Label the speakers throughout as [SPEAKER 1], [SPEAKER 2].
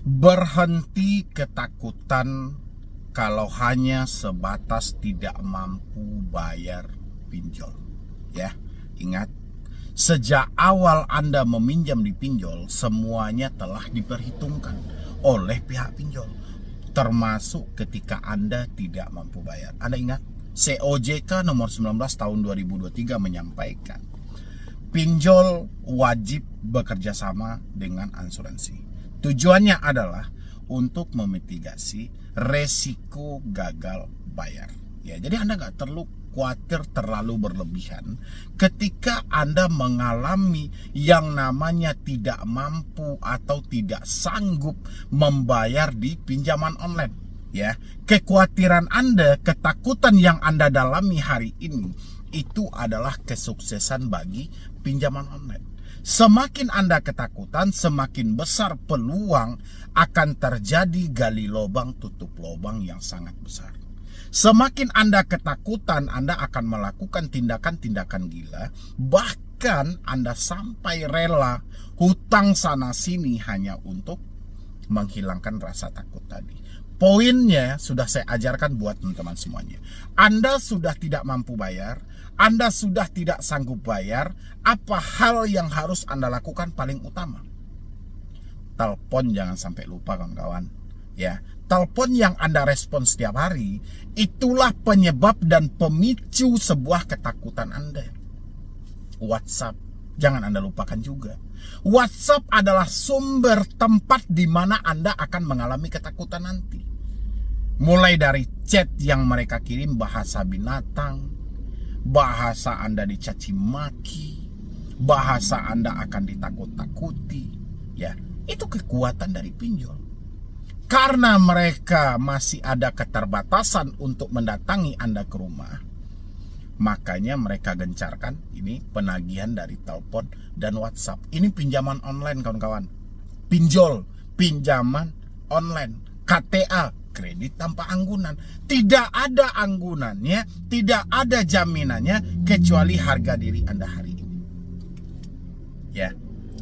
[SPEAKER 1] Berhenti ketakutan kalau hanya sebatas tidak mampu bayar pinjol. Ya, ingat, sejak awal Anda meminjam di pinjol, semuanya telah diperhitungkan oleh pihak pinjol, termasuk ketika Anda tidak mampu bayar. Anda ingat, COJK nomor 19 tahun 2023 menyampaikan pinjol wajib bekerja sama dengan asuransi. Tujuannya adalah untuk memitigasi resiko gagal bayar. Ya, jadi Anda nggak perlu khawatir terlalu berlebihan ketika Anda mengalami yang namanya tidak mampu atau tidak sanggup membayar di pinjaman online. Ya, kekhawatiran Anda, ketakutan yang Anda dalami hari ini itu adalah kesuksesan bagi pinjaman online. Semakin Anda ketakutan, semakin besar peluang akan terjadi gali lubang tutup lubang yang sangat besar. Semakin Anda ketakutan, Anda akan melakukan tindakan-tindakan gila, bahkan Anda sampai rela hutang sana sini hanya untuk menghilangkan rasa takut tadi. Poinnya sudah saya ajarkan buat teman-teman semuanya. Anda sudah tidak mampu bayar, Anda sudah tidak sanggup bayar, apa hal yang harus Anda lakukan paling utama? Telepon jangan sampai lupa kawan-kawan. Ya, telepon yang Anda respon setiap hari, itulah penyebab dan pemicu sebuah ketakutan Anda. WhatsApp jangan Anda lupakan juga. WhatsApp adalah sumber tempat di mana Anda akan mengalami ketakutan nanti. Mulai dari chat yang mereka kirim bahasa binatang, bahasa Anda dicaci maki, bahasa Anda akan ditakut-takuti. Ya, itu kekuatan dari pinjol. Karena mereka masih ada keterbatasan untuk mendatangi Anda ke rumah, makanya mereka gencarkan ini penagihan dari telepon dan WhatsApp. Ini pinjaman online kawan-kawan. Pinjol, pinjaman online, KTA, kredit tanpa anggunan. Tidak ada anggunannya, tidak ada jaminannya kecuali harga diri Anda hari ini. Ya,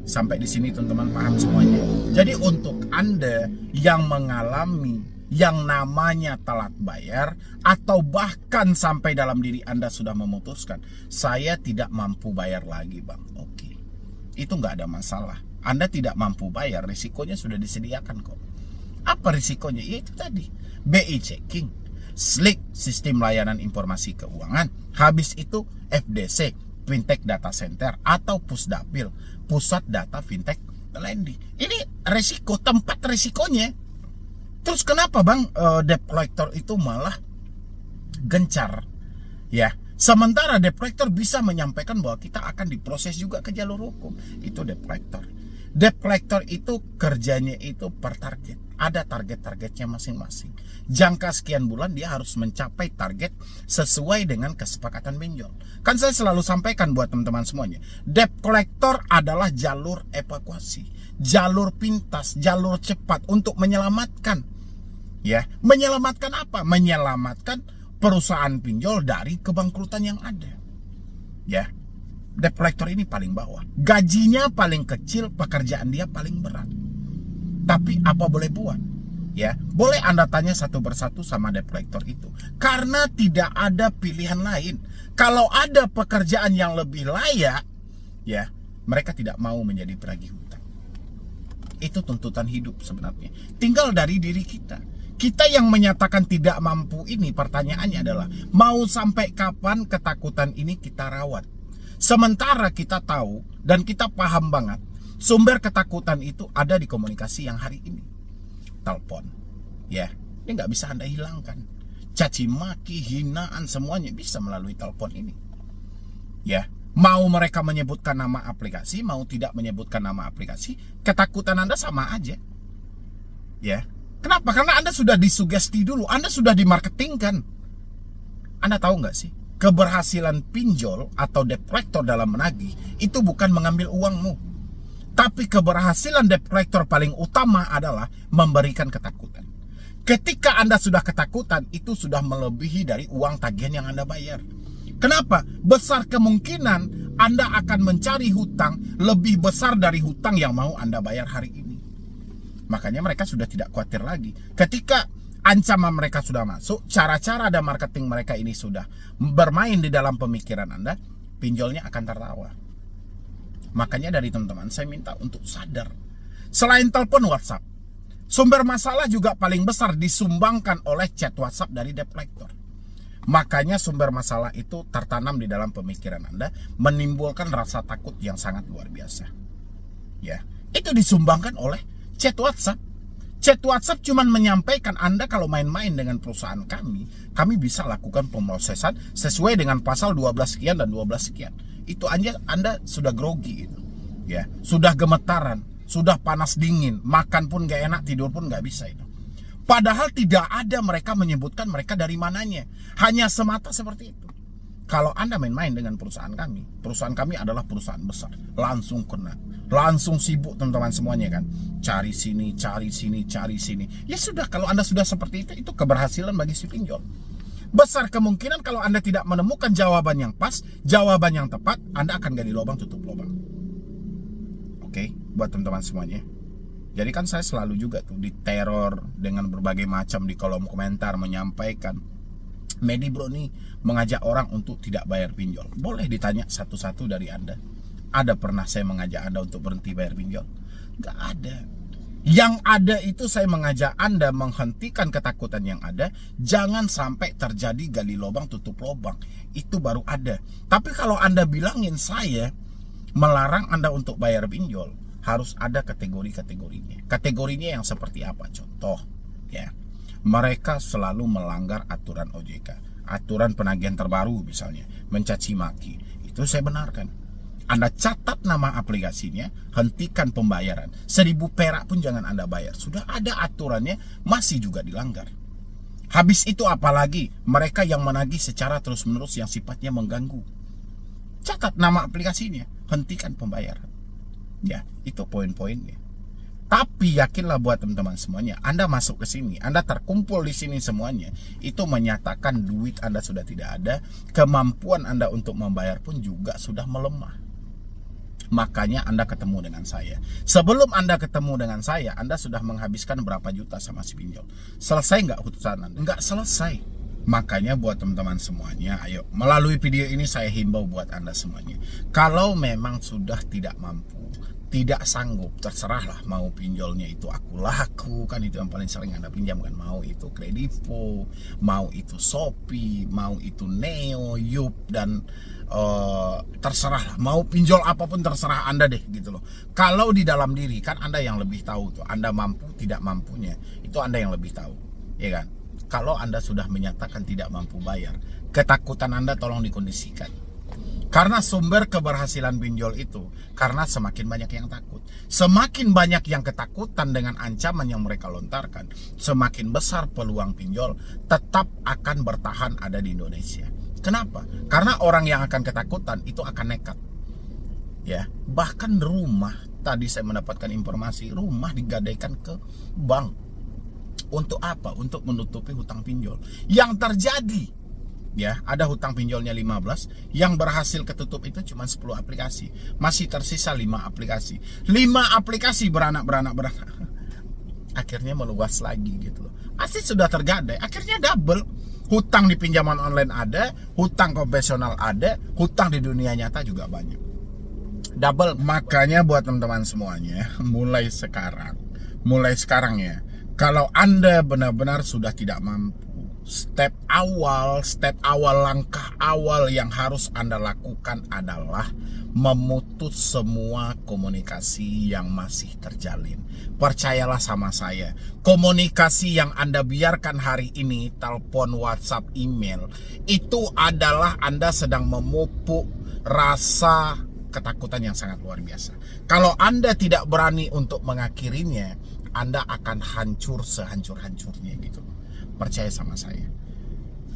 [SPEAKER 1] sampai di sini teman-teman paham semuanya. Jadi untuk Anda yang mengalami yang namanya telat bayar, atau bahkan sampai dalam diri Anda sudah memutuskan, saya tidak mampu bayar lagi bang. Oke, itu nggak ada masalah. Anda tidak mampu bayar, risikonya sudah disediakan kok. Apa risikonya? Ya itu tadi, BI checking, SLIC, Sistem Layanan Informasi Keuangan. Habis itu FDC, Fintech Data Center, atau Pusdapil, Pusat Data Fintech Lending. Ini resiko, tempat resikonya. Terus kenapa bang debt collector itu malah gencar? Ya, sementara debt collector bisa menyampaikan bahwa kita akan diproses juga ke jalur hukum. Itu debt collector. Debt collector itu kerjanya itu per target. Ada target-targetnya masing-masing. Jangka sekian bulan dia harus mencapai target sesuai dengan kesepakatan pinjol. Kan saya selalu sampaikan buat teman-teman semuanya, debt collector adalah jalur evakuasi, jalur pintas, jalur cepat untuk menyelamatkan. Ya, menyelamatkan apa? Menyelamatkan perusahaan pinjol dari kebangkrutan yang ada. Ya, debt collector ini paling bawah. Gajinya paling kecil, pekerjaan dia paling berat. Tapi apa boleh buat? Ya, boleh Anda tanya satu persatu sama debt collector itu. Karena tidak ada pilihan lain. Kalau ada pekerjaan yang lebih layak, ya, mereka tidak mau menjadi penagih hutang. Itu tuntutan hidup sebenarnya. Tinggal dari diri kita. Kita yang menyatakan tidak mampu ini, pertanyaannya adalah, mau sampai kapan ketakutan ini kita rawat? Sementara kita tahu dan kita paham banget, sumber ketakutan itu ada di komunikasi yang hari ini. Telepon, ya, ini nggak bisa Anda hilangkan. Caci maki, hinaan, semuanya bisa melalui telepon ini. Ya, mau mereka menyebutkan nama aplikasi, mau tidak menyebutkan nama aplikasi, ketakutan Anda sama aja. Ya, kenapa? Karena Anda sudah disugesti dulu, Anda sudah dimarketingkan. Anda tahu nggak sih, keberhasilan pinjol atau debt collector dalam menagih itu bukan mengambil uangmu. Tapi keberhasilan debt collector paling utama adalah memberikan ketakutan. Ketika Anda sudah ketakutan, itu sudah melebihi dari uang tagihan yang Anda bayar. Kenapa? Besar kemungkinan Anda akan mencari hutang lebih besar dari hutang yang mau Anda bayar hari ini. Makanya mereka sudah tidak khawatir lagi. Ketika ancaman mereka sudah masuk, cara-cara dan marketing mereka ini sudah bermain di dalam pemikiran Anda, pinjolnya akan tertawa. Makanya dari teman-teman saya minta untuk sadar. Selain telepon WhatsApp, sumber masalah juga paling besar disumbangkan oleh chat WhatsApp dari debt collector. Makanya sumber masalah itu tertanam di dalam pemikiran Anda, menimbulkan rasa takut yang sangat luar biasa. Ya, itu disumbangkan oleh chat WhatsApp. Chat WhatsApp cuma menyampaikan Anda kalau main-main dengan perusahaan kami bisa lakukan pemrosesan sesuai dengan pasal 12 sekian dan 12 sekian. Itu aja Anda sudah grogi gitu. Ya, sudah gemetaran, sudah panas dingin, makan pun gak enak, tidur pun gak bisa itu. Padahal tidak ada mereka menyebutkan mereka dari mananya. Hanya semata seperti itu. Kalau Anda main-main dengan perusahaan kami adalah perusahaan besar. Langsung kena. Langsung sibuk teman-teman semuanya kan. Cari sini, cari sini, cari sini. Ya sudah, kalau Anda sudah seperti itu keberhasilan bagi si pinjol. Besar kemungkinan kalau Anda tidak menemukan jawaban yang pas, jawaban yang tepat, Anda akan gali lubang tutup lubang. Oke, buat teman-teman semuanya. Jadi kan saya selalu juga tuh diteror dengan berbagai macam di kolom komentar menyampaikan, Medi bro nih mengajak orang untuk tidak bayar pinjol. Boleh ditanya satu-satu dari Anda. Ada pernah saya mengajak Anda untuk berhenti bayar pinjol? Gak ada. Yang ada itu saya mengajak Anda menghentikan ketakutan yang ada. Jangan sampai terjadi gali lubang tutup lubang. Itu baru ada. Tapi kalau Anda bilangin saya melarang Anda untuk bayar pinjol, harus ada kategori-kategorinya. Kategorinya yang seperti apa? Contoh, ya, mereka selalu melanggar aturan OJK, aturan penagihan terbaru misalnya, mencaci maki. Itu saya benarkan. Anda catat nama aplikasinya, hentikan pembayaran. 1.000 perak pun jangan Anda bayar. Sudah ada aturannya, masih juga dilanggar. Habis itu apalagi mereka yang menagih secara terus-menerus yang sifatnya mengganggu. Catat nama aplikasinya, hentikan pembayaran. Ya, itu poin-poinnya. Tapi yakinlah buat teman-teman semuanya, Anda masuk ke sini, Anda terkumpul di sini semuanya, itu menyatakan duit Anda sudah tidak ada, kemampuan Anda untuk membayar pun juga sudah melemah. Makanya Anda ketemu dengan saya. Sebelum Anda ketemu dengan saya, Anda sudah menghabiskan berapa juta sama si pinjol. Selesai nggak urusan Anda? Nggak selesai. Makanya buat teman-teman semuanya, ayo, melalui video ini saya himbau buat Anda semuanya. Kalau memang sudah tidak mampu, tidak sanggup, terserahlah, mau pinjolnya itu aku laku, kan itu yang paling sering Anda pinjam kan, mau itu Kredivo, mau itu Shopee, mau itu Neo, Yup, dan terserahlah, mau pinjol apapun terserah Anda deh gitu loh. Kalau di dalam diri kan Anda yang lebih tahu tuh, Anda mampu tidak mampunya, itu Anda yang lebih tahu, ya kan? Kalau Anda sudah menyatakan tidak mampu bayar, ketakutan Anda tolong dikondisikan. Karena sumber keberhasilan pinjol itu karena semakin banyak yang takut. Semakin banyak yang ketakutan dengan ancaman yang mereka lontarkan, semakin besar peluang pinjol tetap akan bertahan ada di Indonesia. Kenapa? Karena orang yang akan ketakutan itu akan nekat. Ya, bahkan rumah, tadi saya mendapatkan informasi, rumah digadaikan ke bank. Untuk apa? Untuk menutupi hutang pinjol. Yang terjadi, ya, ada hutang pinjolnya 15, yang berhasil ketutup itu cuma 10 aplikasi. Masih tersisa 5 aplikasi. 5 aplikasi beranak. Akhirnya meluas lagi gitu loh. Asli sudah tergadai, akhirnya double. Hutang di pinjaman online ada, hutang konvensional ada, hutang di dunia nyata juga banyak. Double. Makanya buat teman-teman semuanya, mulai sekarang ya, kalau Anda benar-benar sudah tidak mampu, step awal, langkah awal yang harus Anda lakukan adalah memutus semua komunikasi yang masih terjalin. Percayalah sama saya, komunikasi yang Anda biarkan hari ini, telepon, WhatsApp, email, itu adalah Anda sedang memupuk rasa ketakutan yang sangat luar biasa. Kalau Anda tidak berani untuk mengakhirinya, Anda akan hancur sehancur-hancurnya gitu. Percaya sama saya.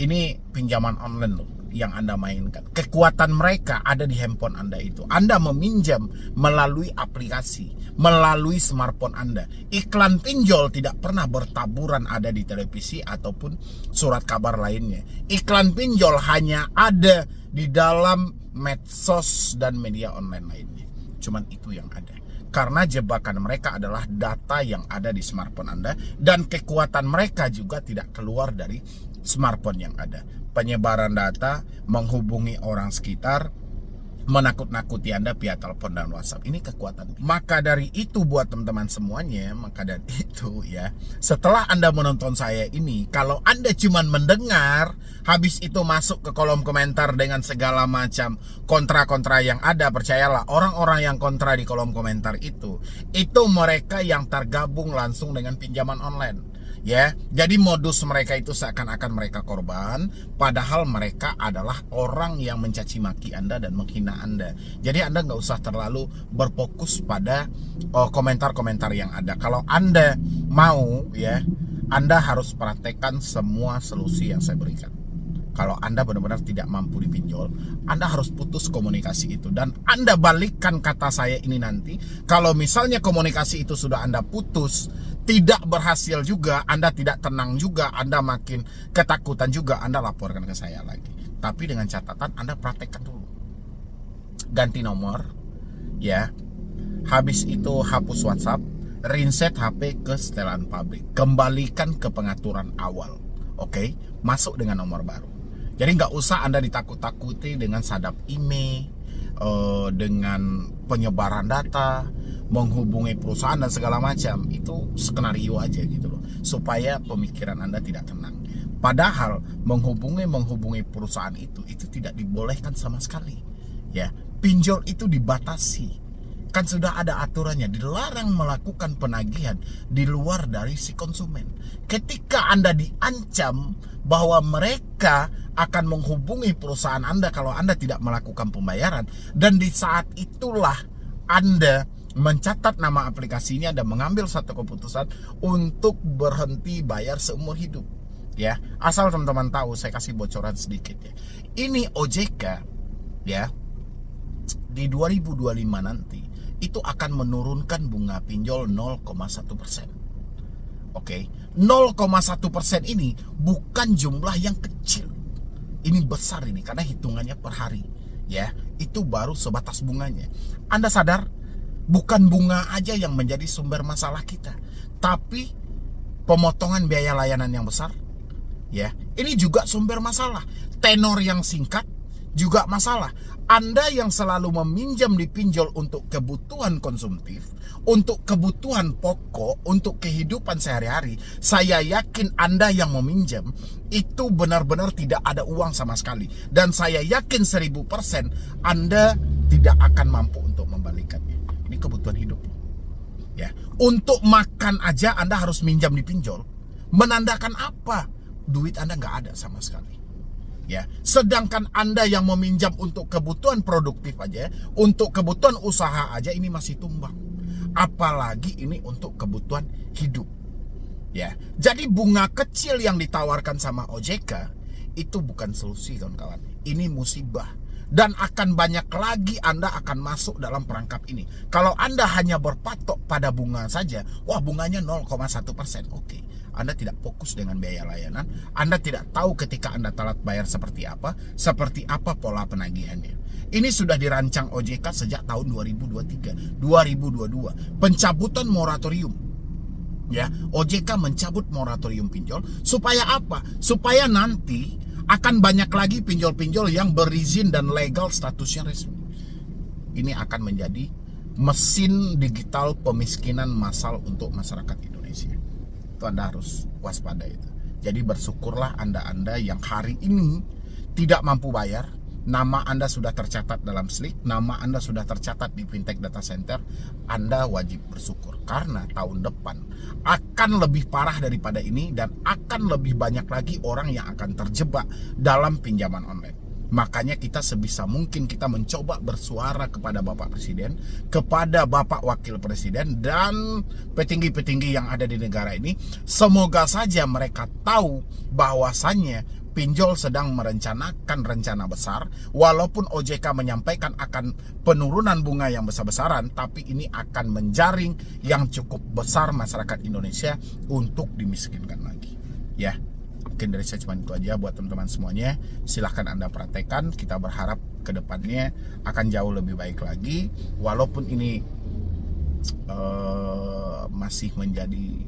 [SPEAKER 1] Ini pinjaman online loh yang Anda mainkan. Kekuatan mereka ada di handphone Anda itu. Anda meminjam melalui aplikasi, melalui smartphone Anda. Iklan pinjol tidak pernah bertaburan ada di televisi ataupun surat kabar lainnya. Iklan pinjol hanya ada di dalam medsos dan media online lainnya. Cuman itu yang ada. Karena jebakan mereka adalah data yang ada di smartphone Anda, dan kekuatan mereka juga tidak keluar dari smartphone yang ada. Penyebaran data, menghubungi orang sekitar, menakut-nakuti Anda via telepon dan WhatsApp. Ini kekuatan. Maka dari itu buat teman-teman semuanya, maka dari itu ya, setelah Anda menonton saya ini, kalau Anda cuma mendengar, habis itu masuk ke kolom komentar dengan segala macam kontra-kontra yang ada, percayalah, orang-orang yang kontra di kolom komentar itu mereka yang tergabung langsung dengan pinjaman online. Ya, jadi modus mereka itu seakan-akan mereka korban, padahal mereka adalah orang yang mencaci maki Anda dan menghina Anda. Jadi Anda nggak usah terlalu berfokus pada komentar-komentar yang ada. Kalau Anda mau, ya, Anda harus praktekkan semua solusi yang saya berikan. Kalau Anda benar-benar tidak mampu dipinjol, Anda harus putus komunikasi itu. Dan Anda balikkan kata saya ini nanti, kalau misalnya komunikasi itu sudah Anda putus, tidak berhasil juga, Anda tidak tenang juga, Anda makin ketakutan juga, Anda laporkan ke saya lagi. Tapi dengan catatan Anda praktekkan dulu. Ganti nomor, ya. Habis itu hapus WhatsApp, reset HP ke setelan pabrik. Kembalikan ke pengaturan awal. Oke, masuk dengan nomor baru. Jadi nggak usah Anda ditakut-takuti dengan sadap email, dengan penyebaran data, menghubungi perusahaan dan segala macam. Itu skenario aja gitu loh, supaya pemikiran Anda tidak tenang. Padahal menghubungi perusahaan itu tidak dibolehkan sama sekali. Ya, pinjol itu dibatasi. Kan sudah ada aturannya, dilarang melakukan penagihan di luar dari si konsumen. Ketika Anda diancam bahwa mereka akan menghubungi perusahaan Anda kalau Anda tidak melakukan pembayaran, dan di saat itulah Anda mencatat nama aplikasinya dan mengambil satu keputusan untuk berhenti bayar seumur hidup. Ya, asal teman-teman tahu, saya kasih bocoran sedikit ya. Ini OJK ya, di 2025 nanti itu akan menurunkan bunga pinjol 0,1%. Oke, 0,1% ini bukan jumlah yang kecil. Ini besar ini karena hitungannya per hari. Ya, itu baru sebatas bunganya. Anda sadar, bukan bunga aja yang menjadi sumber masalah kita, tapi pemotongan biaya layanan yang besar. Ya, ini juga sumber masalah. Tenor yang singkat juga masalah. Anda yang selalu meminjam di pinjol untuk kebutuhan konsumtif, untuk kebutuhan pokok, untuk kehidupan sehari-hari, saya yakin Anda yang meminjam itu benar-benar tidak ada uang sama sekali. Dan saya yakin 1000% Anda tidak akan mampu untuk membalikannya. Ini kebutuhan hidup. Ya, untuk makan aja Anda harus minjam di pinjol. Menandakan apa? Duit Anda nggak ada sama sekali. Ya, sedangkan Anda yang meminjam untuk kebutuhan produktif aja, untuk kebutuhan usaha aja, ini masih tumbang. Apalagi ini untuk kebutuhan hidup. Ya, jadi bunga kecil yang ditawarkan sama OJK itu bukan solusi, kawan-kawan. Ini musibah. Dan akan banyak lagi Anda akan masuk dalam perangkap ini. Kalau Anda hanya berpatok pada bunga saja, wah bunganya 0,1%. Oke. Anda tidak fokus dengan biaya layanan, Anda tidak tahu ketika Anda telat bayar seperti apa pola penagihannya. Ini sudah dirancang OJK sejak tahun 2023, 2022. Pencabutan moratorium. Ya, OJK mencabut moratorium pinjol supaya apa? Supaya nanti akan banyak lagi pinjol-pinjol yang berizin dan legal statusnya resmi. Ini akan menjadi mesin digital pemiskinan massal untuk masyarakat Indonesia. Itu Anda harus waspada itu. Jadi bersyukurlah Anda yang hari ini tidak mampu bayar, nama Anda sudah tercatat dalam SLIK, nama Anda sudah tercatat di Fintech Data Center. Anda wajib bersyukur karena tahun depan akan lebih parah daripada ini dan akan lebih banyak lagi orang yang akan terjebak dalam pinjaman online. Makanya kita sebisa mungkin kita mencoba bersuara kepada Bapak Presiden, kepada Bapak Wakil Presiden, dan petinggi-petinggi yang ada di negara ini. Semoga saja mereka tahu bahwasannya pinjol sedang merencanakan rencana besar. Walaupun OJK menyampaikan akan penurunan bunga yang besar-besaran, tapi ini akan menjaring yang cukup besar masyarakat Indonesia untuk dimiskinkan lagi. Ya. Mungkin dari saya cuma itu aja buat teman-teman semuanya. Silahkan Anda praktekkan. Kita berharap ke depannya akan jauh lebih baik lagi. Walaupun ini masih menjadi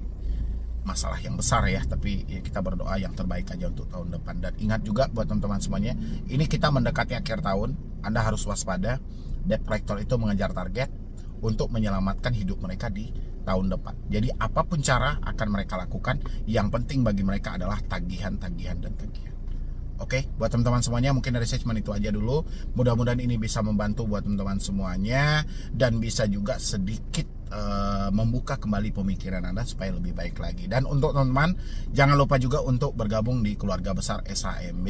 [SPEAKER 1] masalah yang besar ya, tapi ya kita berdoa yang terbaik aja untuk tahun depan. Dan ingat juga buat teman-teman semuanya, ini kita mendekati akhir tahun, Anda harus waspada. Debt collector itu mengejar target untuk menyelamatkan hidup mereka di tahun depan. Jadi apapun cara akan mereka lakukan, yang penting bagi mereka adalah tagihan, tagihan, dan tagihan. Oke, buat teman-teman semuanya, mungkin dari saya cuma itu aja dulu. Mudah-mudahan ini bisa membantu buat teman-teman semuanya, dan bisa juga sedikit membuka kembali pemikiran Anda supaya lebih baik lagi. Dan untuk teman-teman, jangan lupa juga untuk bergabung di keluarga besar SHMB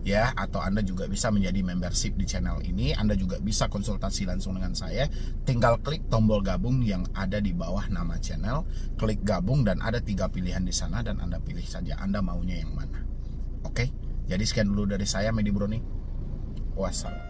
[SPEAKER 1] ya, atau Anda juga bisa menjadi membership di channel ini. Anda juga bisa konsultasi langsung dengan saya. Tinggal klik tombol gabung yang ada di bawah nama channel, klik gabung, dan ada 3 pilihan di sana, dan Anda pilih saja Anda maunya yang mana. Oke, jadi sekian dulu dari saya, Medi Broni. Wassalam.